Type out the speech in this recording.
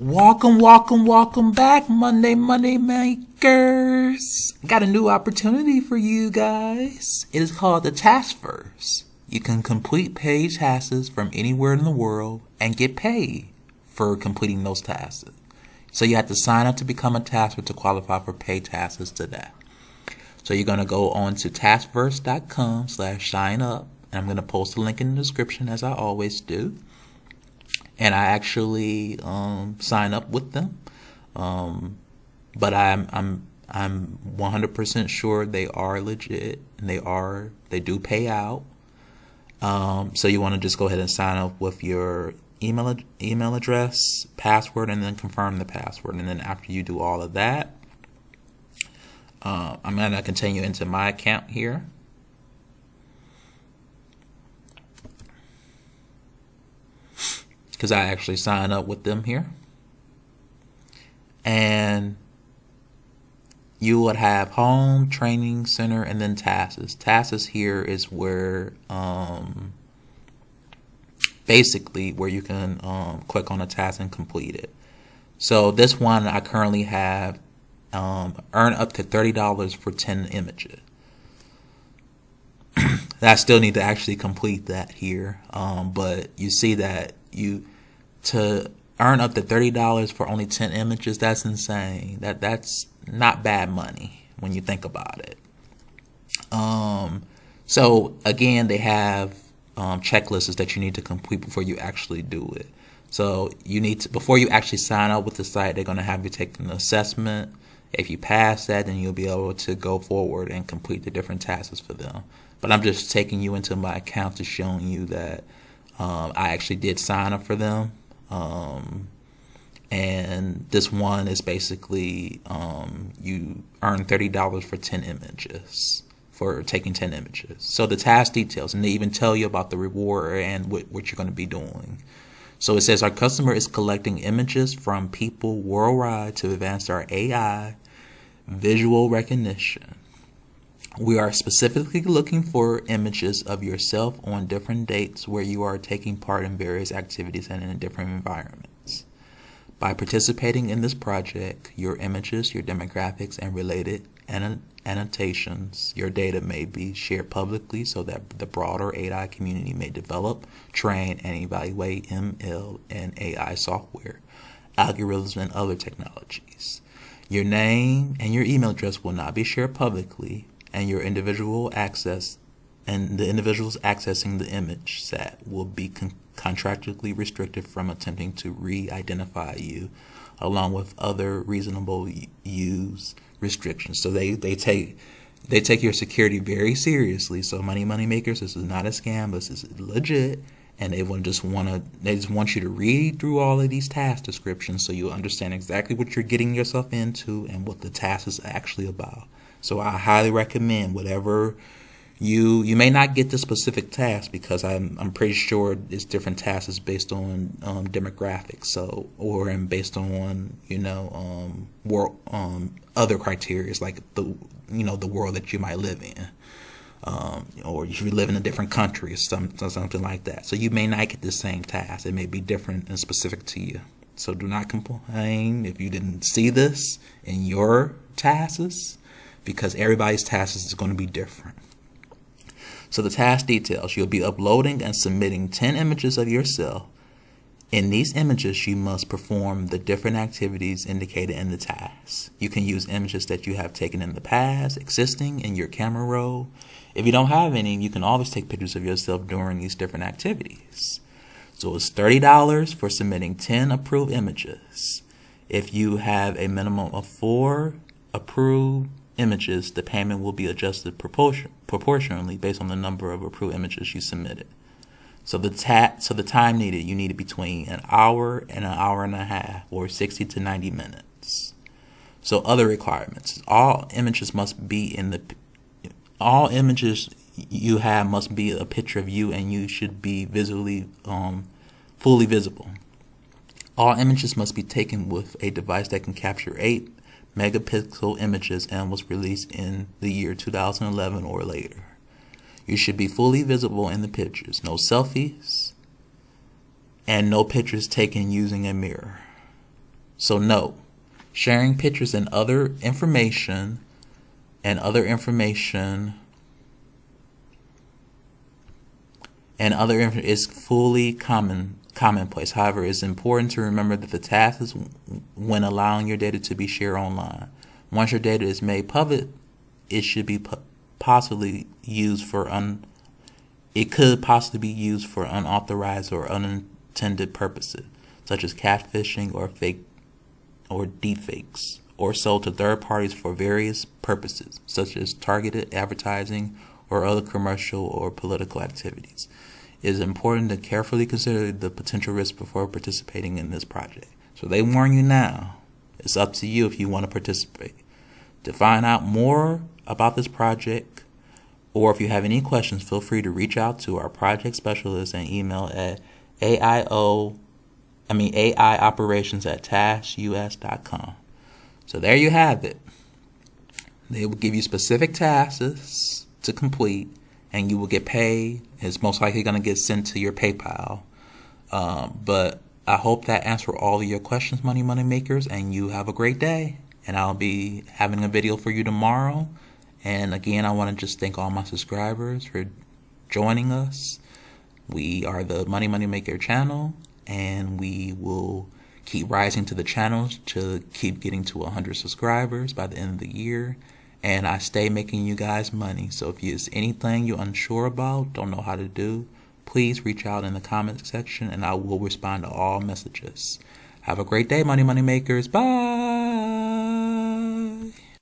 Welcome back, Monday Makers. Got a new opportunity for you guys. It is called the TaskVerse. You can complete paid tasks from anywhere in the world and get paid for completing those tasks. So you have to sign up to become a tasker to qualify for paid tasks today. So you're going to go on to taskverse.com/sign up. And I'm going to post a link in the description as I always do. And I actually sign up with them, but I'm 100% sure they are legit and they do pay out. So you want to just go ahead and sign up with your email address, password, and then confirm the password. And then after you do all of that, I'm going to continue into my account here. Because I actually sign up with them here. And you would have home, training center, and then tasks. Tasks here is where basically where you can click on a task and complete it. So this one I currently have earn up to $30 for 10 images. I still need to actually complete that here. But you see that to earn up to $30 for only 10 images, that's insane. That's not bad money when you think about it. So again, they have checklists that you need to complete before you actually do it. So you need to, before you actually sign up with the site, they're going to have you take an assessment. If you pass that, then you'll be able to go forward and complete the different tasks for them. But I'm just taking you into my account to showing you that I actually did sign up for them. And this one is basically you earn $30 for 10 images, for taking 10 images. So the task details, and they even tell you about the reward and what you're going to be doing. So it says our customer is collecting images from people worldwide to advance our AI visual recognition. We are specifically looking for images of yourself on different dates where you are taking part in various activities and in different environments. By participating in this project, your images, your demographics, and related annotations, your data may be shared publicly so that the broader AI community may develop, train, and evaluate ML and AI software, algorithms, and other technologies. Your name and your email address will not be shared publicly, and your individual access and the individuals accessing the image set will be contractually restricted from attempting to re-identify you, along with other reasonable use restrictions. So they take your security very seriously. So money makers, this is not a scam. This is legit, and they just want you to read through all of these task descriptions so you understand exactly what you're getting yourself into and what the task is actually about. So I highly recommend whatever you may not get the specific task, because I'm pretty sure it's different tasks based on demographics, so based on world other criteria like the world that you might live in, or if you live in a different country or something like that. So you may not get the same task. It may be different and specific to you. So do not complain if you didn't see this in your tasks, because everybody's task is going to be different. So the task details, you'll be uploading and submitting 10 images of yourself. In these images, you must perform the different activities indicated in the task. You can use images that you have taken in the past, existing in your camera roll. If you don't have any, you can always take pictures of yourself during these different activities. So it's $30 for submitting 10 approved images. If you have a minimum of 4 approved images, the payment will be adjusted proportionally based on the number of approved images you submitted. So the time needed, you need it between an hour and an hour and a half, or 60 to 90 minutes. So other requirements: all images you have must be a picture of you, and you should be visually fully visible. All images must be taken with a device that can capture 8 megapixel images and was released in the year 2011 or later. You should be fully visible in the pictures. No selfies and no pictures taken using a mirror. So note, sharing pictures and other information is fully commonplace. However, it's important to remember that the task is when allowing your data to be shared online. Once your data is made public, it should be possibly used for unauthorized or unintended purposes, such as catfishing or fake or deepfakes, or sold to third parties for various purposes, such as targeted advertising or other commercial or political activities. It is important to carefully consider the potential risks before participating in this project. So they warn you now. It's up to you if you want to participate. To find out more about this project, or if you have any questions, feel free to reach out to our project specialist and email at AIoperations@taskus.com. So there you have it. They will give you specific tasks to complete, and you will get paid. It's most likely going to get sent to your PayPal. But I hope that answered all of your questions, money makers, and you have a great day. And I'll be having a video for you tomorrow. And again, I want to just thank all my subscribers for joining us. We are the Money Maker channel, and we will keep rising to the channels to keep getting to 100 subscribers by the end of the year. And I stay making you guys money. So if there's anything you're unsure about, don't know how to do, please reach out in the comment section and I will respond to all messages. Have a great day, Money Makers. Bye.